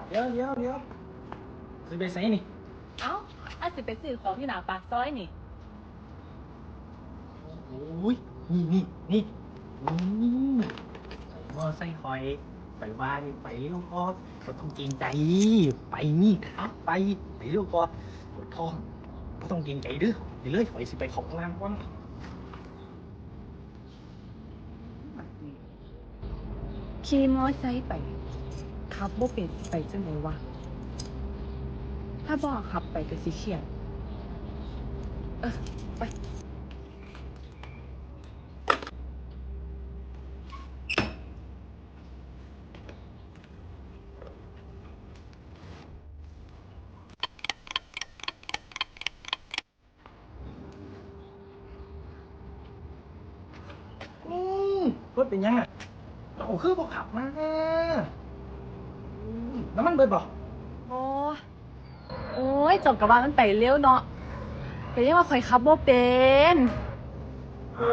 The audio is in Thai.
เดี๋ยวสิไปใส่นี่เอ้าอาจสิไปซื้อของที่หน้าปากซอยนี่โอ้ยนี่ใส่คอยไปบ้านไปเร็วก็ต้องเกรงใจไปนี่ครับไปเร็วก็ปวดท้องก็ต้องเกรงใจดื้อเดี๋ยวเลยคอยสิไปของล่างก่อนขี่มอไซค์ไปขับบ่เป็นไปจังไดวะถ้าบ่ขับไปก็สิเครียดไปอืมรถเป็นยังอ่ะโอ้คือบอกขับมาน้ำมันเบิดบ่โอ้โอ้ยจบกับว่ามันไปเร็วเนาะก็ยังว่าข่อยขับบ่เป็นโอ้